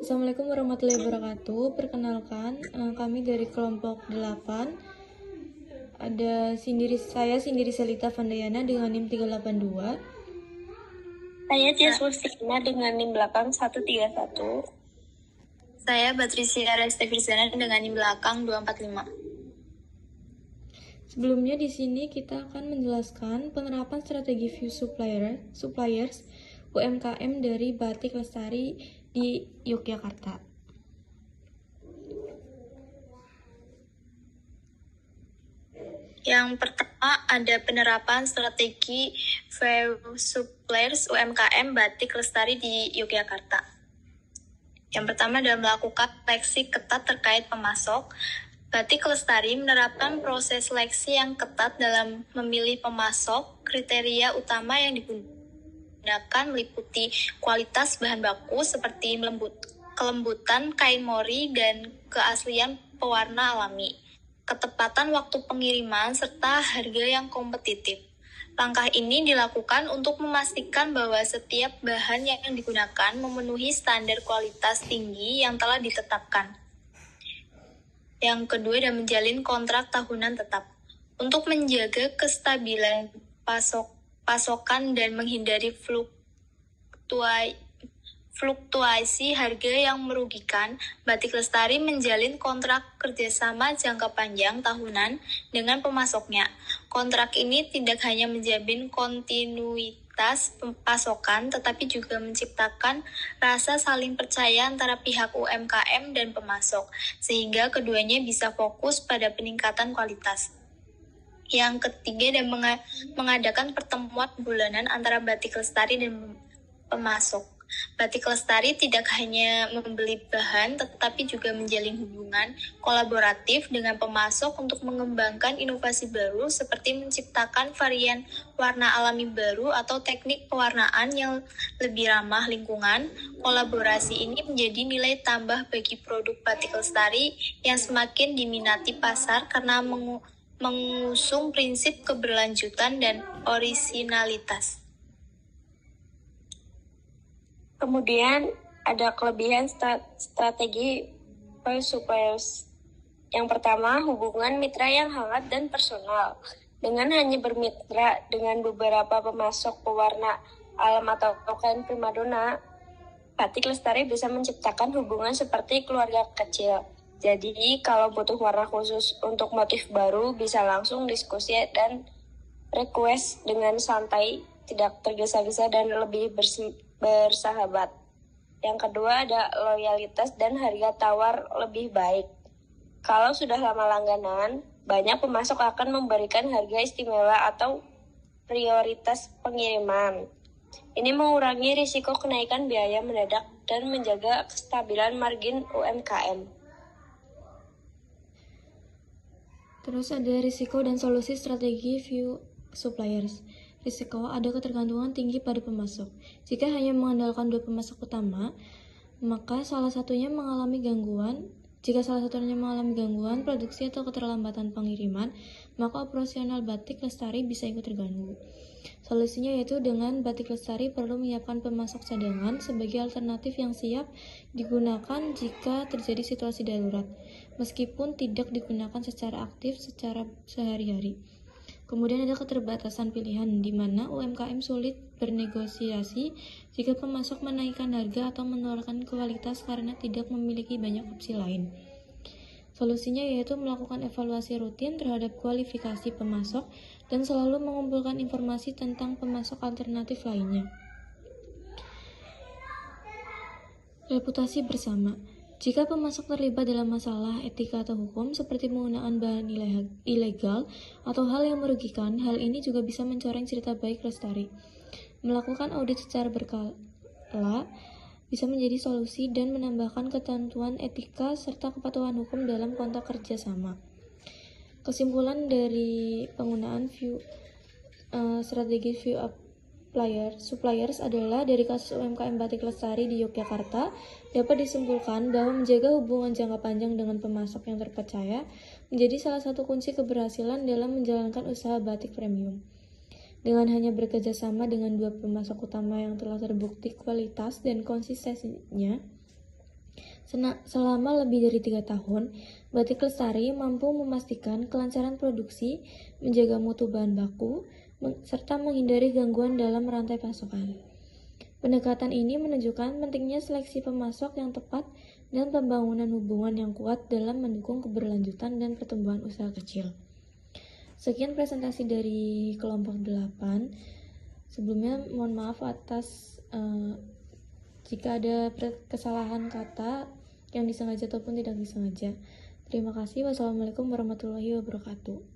Assalamualaikum warahmatullahi wabarakatuh. Perkenalkan, kami dari kelompok 8. Ada saya Sindiri Selita Vandayana dengan NIM 382. Saya Tias Mustikina dengan NIM 8131. Saya Patricia Resti Firzana dengan NIM belakang 245. Sebelumnya di sini kita akan menjelaskan penerapan strategi view suppliers UMKM dari Batik Lestari di Yogyakarta. Yang pertama ada penerapan strategi view suppliers UMKM Batik Lestari di Yogyakarta. Yang pertama adalah melakukan seleksi ketat terkait pemasok. Batik Lestari menerapkan proses seleksi yang ketat dalam memilih pemasok. Kriteria utama yang digunakan meliputi kualitas bahan baku seperti kelembutan kain mori dan keaslian pewarna alami, ketepatan waktu pengiriman, serta harga yang kompetitif. Langkah ini dilakukan untuk memastikan bahwa setiap bahan yang digunakan memenuhi standar kualitas tinggi yang telah ditetapkan. Yang kedua adalah menjalin kontrak tahunan tetap. Untuk menjaga kestabilan pasokan dan menghindari fluktuasi harga yang merugikan, Batik Lestari menjalin kontrak kerjasama jangka panjang tahunan dengan pemasoknya. Kontrak ini tidak hanya menjamin kontinuitas pasokan, tetapi juga menciptakan rasa saling percaya antara pihak UMKM dan pemasok, sehingga keduanya bisa fokus pada peningkatan kualitas. Yang ketiga dan mengadakan pertemuan bulanan antara Batik Lestari dan pemasok. Batik Lestari tidak hanya membeli bahan, tetapi juga menjalin hubungan kolaboratif dengan pemasok untuk mengembangkan inovasi baru seperti menciptakan varian warna alami baru atau teknik pewarnaan yang lebih ramah lingkungan. Kolaborasi ini menjadi nilai tambah bagi produk Batik Lestari yang semakin diminati pasar karena mengusung prinsip keberlanjutan dan orisinalitas. Kemudian ada kelebihan strategi suppliers. Yang pertama, hubungan mitra yang hangat dan personal. Dengan hanya bermitra dengan beberapa pemasok pewarna alam atau kain primadona, Batik Lestari bisa menciptakan hubungan seperti keluarga kecil. Jadi, kalau butuh warna khusus untuk motif baru, bisa langsung diskusi dan request dengan santai, tidak tergesa-gesa dan lebih bersahabat. Yang kedua ada loyalitas dan harga tawar lebih baik. Kalau sudah lama langganan, banyak pemasok akan memberikan harga istimewa atau prioritas pengiriman. Ini mengurangi risiko kenaikan biaya mendadak dan menjaga kestabilan margin UMKM. Terus ada risiko dan solusi strategi view suppliers. Risiko ada ketergantungan tinggi pada pemasok. Jika hanya mengandalkan dua pemasok utama, maka salah satunya mengalami gangguan. Jika salah satunya mengalami gangguan produksi atau keterlambatan pengiriman, maka operasional Batik Lestari bisa ikut terganggu. Solusinya yaitu dengan Batik Lestari perlu menyiapkan pemasok cadangan sebagai alternatif yang siap digunakan jika terjadi situasi darurat, meskipun tidak digunakan secara aktif secara sehari-hari. Kemudian ada keterbatasan pilihan, di mana UMKM sulit bernegosiasi jika pemasok menaikkan harga atau menurunkan kualitas karena tidak memiliki banyak opsi lain. Solusinya yaitu melakukan evaluasi rutin terhadap kualifikasi pemasok dan selalu mengumpulkan informasi tentang pemasok alternatif lainnya. Reputasi bersama. Jika pemasok terlibat dalam masalah etika atau hukum seperti penggunaan bahan ilegal atau hal yang merugikan, hal ini juga bisa mencoreng cerita baik Lestari. Melakukan audit secara berkala bisa menjadi solusi dan menambahkan ketentuan etika serta kepatuhan hukum dalam kontrak kerjasama. Kesimpulan dari penggunaan strategi view suppliers adalah dari kasus UMKM Batik Lestari di Yogyakarta dapat disimpulkan bahwa menjaga hubungan jangka panjang dengan pemasok yang terpercaya menjadi salah satu kunci keberhasilan dalam menjalankan usaha batik premium. Dengan hanya bekerja sama dengan dua pemasok utama yang telah terbukti kualitas dan konsistensinya, Selama lebih dari 3 tahun, Batik Lestari mampu memastikan kelancaran produksi, menjaga mutu bahan baku, serta menghindari gangguan dalam rantai pasokan. Pendekatan ini menunjukkan pentingnya seleksi pemasok yang tepat dan pembangunan hubungan yang kuat dalam mendukung keberlanjutan dan pertumbuhan usaha kecil. Sekian presentasi dari kelompok 8. Sebelumnya mohon maaf atas jika ada kesalahan kata yang disengaja ataupun tidak disengaja. Terima kasih. Wassalamualaikum warahmatullahi wabarakatuh.